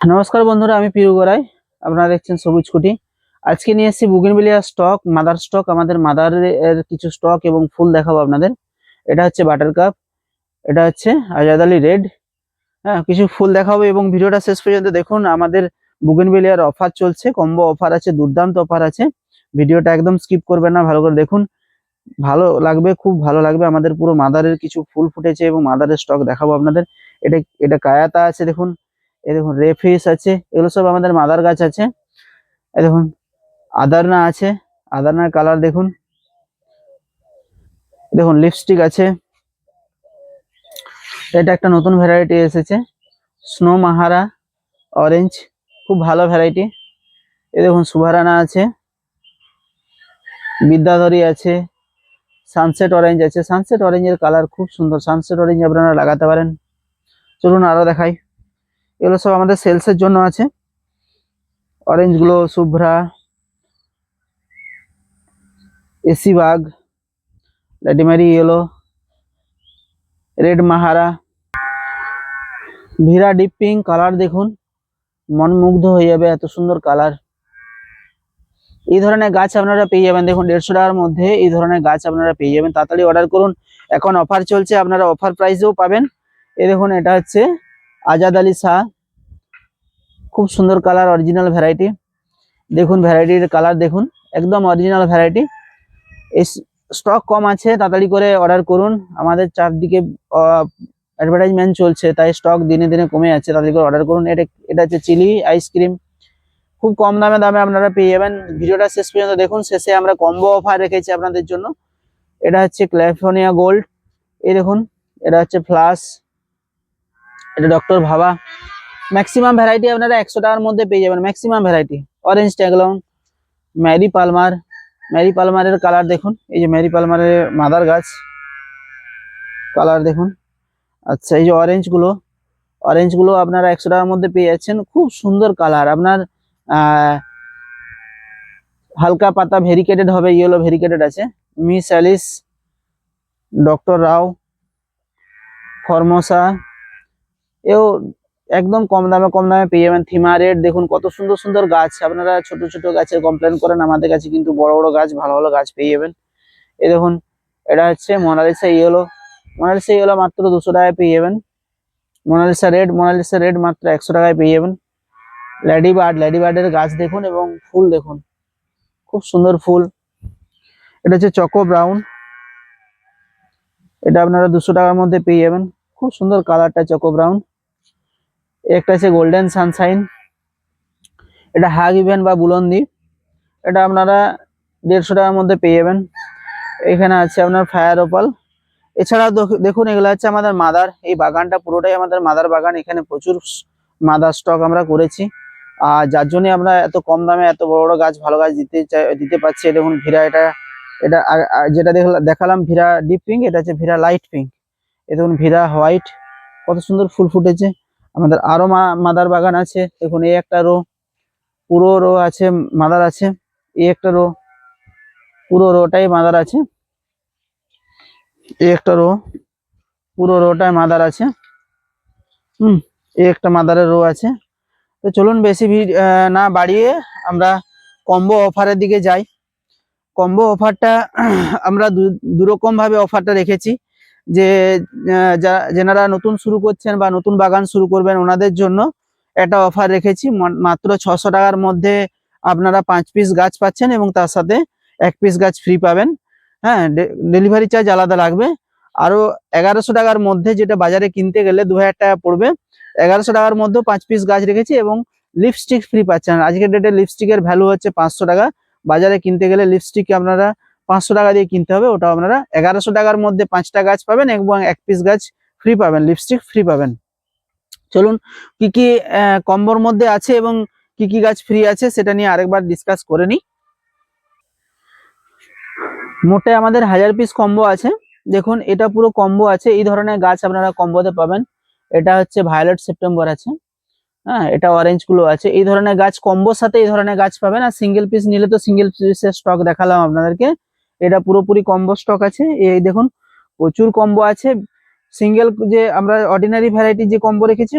নমস্কার বন্ধুরা, আমি পিরু গড়াই। আপনারা দেখছেন সবুজ কুটি। আজকে নিয়ে এসেছি বুগেনভিলিয়া স্টক, মাদার স্টক। আমাদের মাদারের কিছু স্টক এবং ফুল দেখাবো আপনাদের। এটা হচ্ছে বাটার কাপ, এটা হচ্ছে আজাদ আলী রেড। হ্যাঁ, কিছু ফুল দেখাবো এবং ভিডিওটা শেষ পর্যন্ত দেখুন। আমাদের বুগেনভিলিয়ার অফার চলছে, কম্বো অফার আছে, দুর্দান্ত অফার আছে। ভিডিওটা একদম স্কিপ করবেন না, ভালো করে দেখুন, ভালো লাগবে, খুব ভালো লাগবে। আমাদের পুরো মাদারের কিছু ফুল ফুটেছে এবং মাদারের স্টক দেখাবো আপনাদের। এটা এটা কায়াতা আছে, দেখুন। এই দেখুন রেফিস আছে, এগুলো সব আমাদের মাদার গাছ আছে। এই দেখুন আদারনা আছে, আদারনার কালার দেখুন। দেখুন লিপস্টিক আছে, এটা একটা নতুন ভ্যারাইটি এসেছে, স্নো মাহারা অরেঞ্জ, খুব ভালো ভ্যারাইটি। এই দেখুন সুভারানা আছে, বিদ্যাধরী আছে, সানসেট অরেঞ্জ আছে। সানসেট অরেঞ্জের কালার খুব সুন্দর, সানসেট অরেঞ্জ আপনারা লাগাতে পারেন। চলুন আরো দেখাই। এগুলো সব আমাদের সেলসের জন্য আছে। অরেঞ্জ গুলো শুভ্রা, এসি বাগ, ল্যাটিমারি ইয়েলো, রেড মাহারা, ভিরা ডিপ পিঙ্ক। কালার দেখুন, মন মুগ্ধ হয়ে যাবে, এত সুন্দর কালার। এই ধরনের গাছ আপনারা পেয়ে যাবেন। দেখুন 150 টাকার মধ্যে এই ধরনের গাছ আপনারা পেয়ে যাবেন। তাড়াতাড়ি অর্ডার করুন, এখন অফার চলছে, আপনারা অফার প্রাইসেও পাবেন। এই দেখুন এটা হচ্ছে আজাদ আলী শাহ, খুব সুন্দর কালার, অরিজিনাল ভ্যারাইটি। দেখুন ভ্যারাইটির কালার দেখুন, একদম অরিজিনাল ভ্যারাইটি। এই স্টক কম আছে, তাড়াতাড়ি করে অর্ডার করুন। আমাদের চারদিকে অ্যাডভার্টাইজমেন্ট চলছে, তাই স্টক দিনে দিনে কমে যাচ্ছে। তাড়াতাড়ি করে অর্ডার করুন। এটা হচ্ছে চিলি আইসক্রিম, খুব কম দামে আপনারা পেয়ে যাবেন। ভিডিওটা শেষ পর্যন্ত দেখুন, শেষে আমরা কম্বো অফার রেখেছি আপনাদের জন্য। এটা হচ্ছে ক্যালিফোর্নিয়া গোল্ড, এই দেখুন। এটা হচ্ছে ফ্লাস, এটা ডক্টর ভাবা। ম্যাক্সিমাম ভ্যারাইটি আপনারা 100 টাকার মধ্যে পেয়ে যাবেন, ম্যাক্সিমাম ভ্যারাইটি। অরেঞ্জ ট্যাগলং, ম্যারি পালমার, ম্যারি পালমারের কালার দেখুন। এই যে ম্যারি পালমারের মাদার গাছ, কালার দেখুন। আচ্ছা, এই যে অরেঞ্জ গুলো আপনারা 100 টাকার মধ্যে পেয়ে যাচ্ছেন, খুব সুন্দর কালার। আপনার হালকা পাতা ভেরিকেটেড হবে, ইয়েলো ভেরিকেটেড আছে। মিস অ্যালিস, ডক্টর রাও, ফরমোসা, এও একদম কম দামে পেয়ে যাবেন। থিমা রেড, দেখুন কত সুন্দর সুন্দর গাছ। আপনারা ছোট ছোট গাছের কমপ্লেন করেন, আমাদের কাছে কিন্তু বড় বড় গাছ, ভালো ভালো গাছ পেয়ে যাবেন। এই দেখুন এটা হচ্ছে মোনালিসা ইয়েলো, মোনালিসা ইয়েলো মাত্র 200 টাকায় পেয়ে যাবেন। মোনালিসা রেড মাত্র 100 টাকায় পেয়ে যাবেন। লেডিবার্ডের গাছ দেখুন এবং ফুল দেখুন, খুব সুন্দর ফুল। এটা হচ্ছে চকো ব্রাউন, এটা আপনারা 200 টাকার মধ্যে পেয়ে যাবেন, খুব সুন্দর কালারটা চকো ব্রাউন। একটা আছে গোল্ডেন সানশাইন, এটা হাগ ইভেন বা বুলন্দি, এটা আপনারা 150 টাকার মধ্যে পেয়ে যাবেন। এখানে আছে আপনার ফায়ার ওপাল। এছাড়া দেখুন এগুলো হচ্ছে আমাদের মাদার, এই বাগানটা পুরোটাই আমাদের মাদার বাগান। এখানে প্রচুর মাদার স্টক আমরা করেছি, আর যার জন্য আমরা এত কম দামে এত বড় বড় গাছ, ভালো গাছ দিতে পারছি। দেখুন ভিরা, এটা আর যেটা দেখালাম ভিরা ডিপ পিঙ্ক, এটা হচ্ছে ভিরা লাইট পিঙ্ক। এ দেখুন ভিরা হোয়াইট, কত সুন্দর ফুল ফুটেছে। আমাদের আরো মাদার বাগান আছে, দেখুন এই একটা রো, পুরো রো আছে মাদার আছে। এই একটা রো, পুরো রোটাই মাদার আছে। এই একটা রো, পুরো রোটায় মাদার আছে। এই একটা মাদারের রো আছে। তো চলুন বেশি না বাড়িয়ে আমরা কম্বো অফারের দিকে যাই। কম্বো অফারটা আমরা দু রকম ভাবে অফারটা রেখেছি। যে যারা নতুন শুরু করছেন বা নতুন বাগান শুরু করবেন, ওনাদের জন্য একটা অফার রেখেছি। মাত্র 600 টাকার মধ্যে আপনারা 5 পিস গাছ পাচ্ছেন এবং তার সাথে 1 পিস গাছ ফ্রি পাবেন। হ্যাঁ, ডেলিভারি চার্জ আলাদা লাগবে। আরো 1100 টাকার মধ্যে, যেটা বাজারে কিনতে গেলে 2000 টাকা পড়বে, 1100 টাকার মধ্যে 5 পিস গাছ রেখেছি এবং লিপস্টিক ফ্রি পাচ্ছেন। আজকের ডেটে লিপস্টিকের ভ্যালু হচ্ছে 500 টাকা। বাজারে কিনতে গেলে লিপস্টিক আপনারা 500 টাকা দিয়ে কিনতে হবে, ওটা আপনারা 1100 টাকার মধ্যে 5টা গাছ পাবেন এবং 1 পিস গাছ ফ্রি পাবেন, লিপস্টিক ফ্রি পাবেন। চলুন কি কি কম্বোর মধ্যে আছে এবং কি কি গাছ ফ্রি আছে সেটা নিয়ে আরেকবার ডিসকাস করে নিই। মোটে আমাদের 1000 পিস কম্বো আছে। দেখুন এটা পুরো কম্বো আছে, এই ধরনের গাছ আপনারা কম্বোতে পাবেন। এটা হচ্ছে ভায়োলেট সেপ্টেম্বর আছে, হ্যাঁ, এটা অরেঞ্জ গুলো আছে। এই ধরনের গাছ কম্বোর সাথে এই ধরনের গাছ পাবেন। আর সিঙ্গেল পিস নিলে তো সিঙ্গেল পিসের স্টক দেখালাম আপনাদেরকে, এটা পুরোপুরি কম্বো স্টক আছে। এই দেখুন প্রচুর কম্বো আছে। সিঙ্গেল যে আমরা অর্ডিনারি ভ্যারাইটি যে কম্বো রেখেছি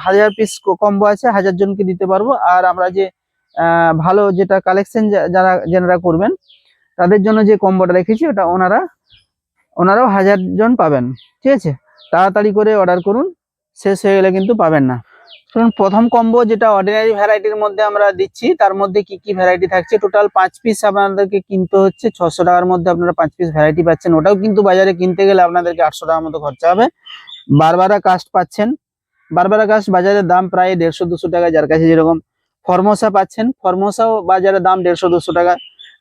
1000 পিস কম্বো আছে, 1000 জনকে দিতে পারবো। আর আমরা যে ভালো যেটা কালেকশন যারা করবেন তাদের জন্য যে কম্বোটা রেখেছি ওটা ওনারাও 1000 জন পাবেন। ঠিক আছে, তাড়াতাড়ি করে অর্ডার করুন, শেষ হয়ে গেলে কিন্তু পাবেন না। শুনুন, প্রথম কম্বো যেটা অর্ডিনারি ভ্যারাইটির মধ্যে আমরা দিচ্ছি, তার মধ্যে কি কি ভ্যারাইটি থাকছে, টোটাল 5 পিস আপনাদেরকে কিনতে হচ্ছে। 600 টাকার মধ্যে আপনারা 5 পিস ভ্যারাইটি পাচ্ছেন। ওটাও কিন্তু বাজারে কিনতে গেলে আপনাদেরকে 800 টাকার মতো খরচা হবে। বারবারা কাস্ট পাচ্ছেন, বারবারা কাস্ট বাজারের দাম প্রায় 150-200 টাকা, যার কাছে যেরকম। ফরমোসা পাচ্ছেন, ফরমোসাও বাজারের দাম 150-200 টাকা।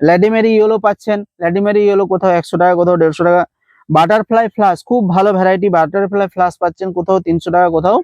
ল্যাডিমেরি ইয়েলো পাচ্ছেন, ল্যাডিমেরি ইয়েলো কোথাও 100 টাকা, কোথাও 150 টাকা। বাটারফ্লাই ফ্লাস, খুব ভালো ভ্যারাইটি বাটারফ্লাই ফ্লাস পাচ্ছেন, কোথাও 300 টাকা, কোথাও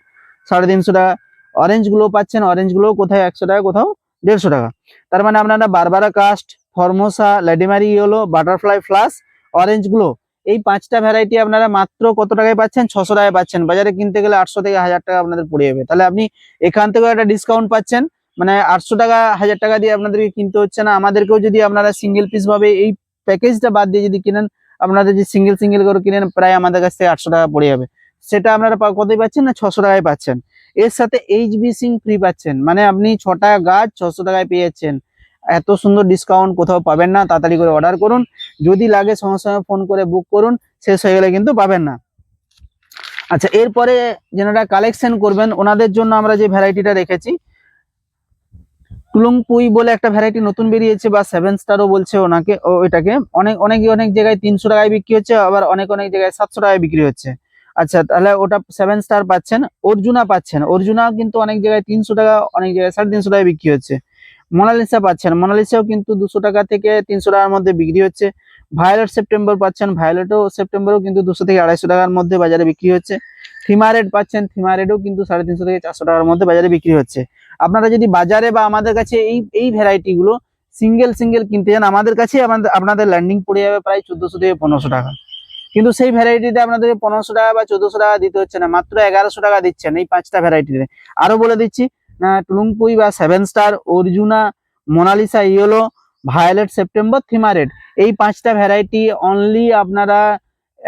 350 টাকা। অরেঞ্জ গুলো পাচ্ছেন, অরেঞ্জ গুলো কোথাও 100 টাকা, কোথাও 150 টাকা। তার মানে আপনারা Barbara Karst, Formosa, Lady Mary yellow, butterfly ফ্লাস, অরেঞ্জ গুলো, এই 5টা ভ্যারাইটি আপনারা মাত্র কত টাকায় পাচ্ছেন? 600 টাকায় পাচ্ছেন। বাজারে কিনতে গেলে 800 থেকে 1000 টাকা আপনাদের পড়ে যাবে। তাহলে আপনি এখান থেকে একটা ডিসকাউন্ট পাচ্ছেন, মানে 800 টাকা 1000 টাকা দিয়ে আপনাদেরকে কিনতে হচ্ছে না। আমাদেরকেও যদি আপনারা সিঙ্গেল পিস ভাবে এই প্যাকেজটা বাদ দিয়ে যদি কিনেন, আপনাদের যে সিঙ্গেল সিঙ্গেল করে কিনেন, প্রায় আমাদের কাছ থেকে 800 টাকা পড়ে যাবে। সেটা আপনারা কতই পাচ্ছেন? না 600 টাকায় পাচ্ছেন। এর সাথে এইচবি সিং ফ্রি পাচ্ছেন, মানে আপনি 6টা গাছ 600 টাকায় পেয়ে যাচ্ছেন। এত সুন্দর ডিসকাউন্ট কোথাও পাবেন না। তাড়াতাড়ি করে অর্ডার করুন, যদি লাগে সঙ্গে সঙ্গে ফোন করে বুক করুন, শেষ হয়ে গেলে কিন্তু পাবেন না। আচ্ছা, এরপরে যেনারা কালেকশন করবেন ওনাদের জন্য আমরা যে ভ্যারাইটিটা রেখেছি, টুলুংপুই বলে একটা ভ্যারাইটি নতুন বেরিয়েছে, বা 7 স্টারও বলছে ওনাকে, ওইটাকে। অনেক অনেক অনেক জায়গায় 300 টাকায় বিক্রি হচ্ছে, আবার অনেক অনেক জায়গায় 700 টাকায় বিক্রি হচ্ছে। আচ্ছা, তাহলে ওটা 7 স্টার পাচ্ছেন। অর্জুনা পাচ্ছেন, অর্জুনা কিন্তু অনেক জায়গায় 300 টাকা, অনেক জায়গায় 350 টাকায় বিক্রি হচ্ছে। মোনালিসা পাচ্ছেন, মোনালিসাও কিন্তু 200 টাকা থেকে 300 টাকার মধ্যে বিক্রি হচ্ছে। ভায়োলেট সেপ্টেম্বর পাচ্ছেন, ভায়োলেটও সেপ্টেম্বরও কিন্তু 200 থেকে 250 টাকার মধ্যে বাজারে বিক্রি হচ্ছে। থিমারেড পাচ্ছেন, থিমারেডও কিন্তু 350 থেকে 400 টাকার মধ্যে বাজারে বিক্রি হচ্ছে। আপনারা যদি বাজারে বা আমাদের কাছে এই ভ্যারাইটি গুলো সিঙ্গেল সিঙ্গেল কিনতে চান, আমাদের কাছে আপনাদের ল্যান্ডিং পড়ে যাবে প্রায় 1400 থেকে 1500 টাকা। কিন্তু সেই ভ্যারাইটিতে আপনাদেরকে 1500 টাকা বা 1400 টাকা দিতে হচ্ছে না, মাত্র 1100 টাকা দিচ্ছেন এই 5টা ভ্যারাইটিতে। আরো বলে দিচ্ছি, টুলুংপুই বা 7 star, Arjuna, Mona Lisa yellow, violet September, থিমারেড, এই 5টা ভ্যারাইটি অনলি আপনারা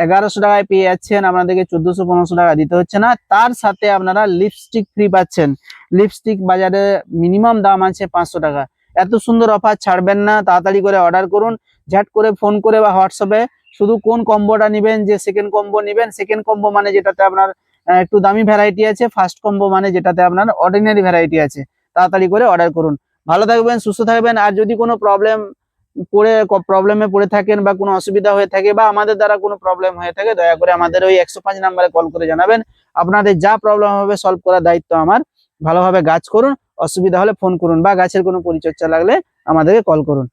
1100 টাকায় পেয়ে যাচ্ছেন। আপনাদেরকে 1400-1500 টাকা দিতে হচ্ছে না। তার সাথে আপনারা লিপস্টিক ফ্রি পাচ্ছেন। লিপস্টিক বাজারে মিনিমাম দাম আছে 500 টাকা। এত সুন্দর অফার ছাড়বেন না, তাড়াতাড়ি করে অর্ডার করুন। ঝট করে ফোন করে বা হোয়াটসঅ্যাপে শুধু কোন কম্বোটা নেবেন, যে সেকেন্ড কম্বো নেবেন, সেকেন্ড কম্বো মানে যেটাতে আপনার একটু দামি ভ্যারাইটি আছে, ফার্স্ট কম্বো মানে যেটাতে আপনার অর্ডিনারি ভ্যারাইটি আছে। তাড়াতাড়ি করে অর্ডার করুন। ভালো থাকবেন, সুস্থ থাকবেন। আর যদি কোনো প্রবলেমে পড়ে থাকেন বা কোনো অসুবিধা হয়ে থাকে বা আমাদের দ্বারা কোনো প্রবলেম হয়ে থাকে, দয়া করে আমাদের ওই 105 নাম্বারে কল করে জানাবেন। আপনাদের যা প্রবলেম হবে সলভ করার দায়িত্ব আমার। ভালোভাবে গাছ করুন, অসুবিধা হলে ফোন করুন, বা গাছের কোনো পরিচর্যা লাগলে আমাদেরকে কল করুন।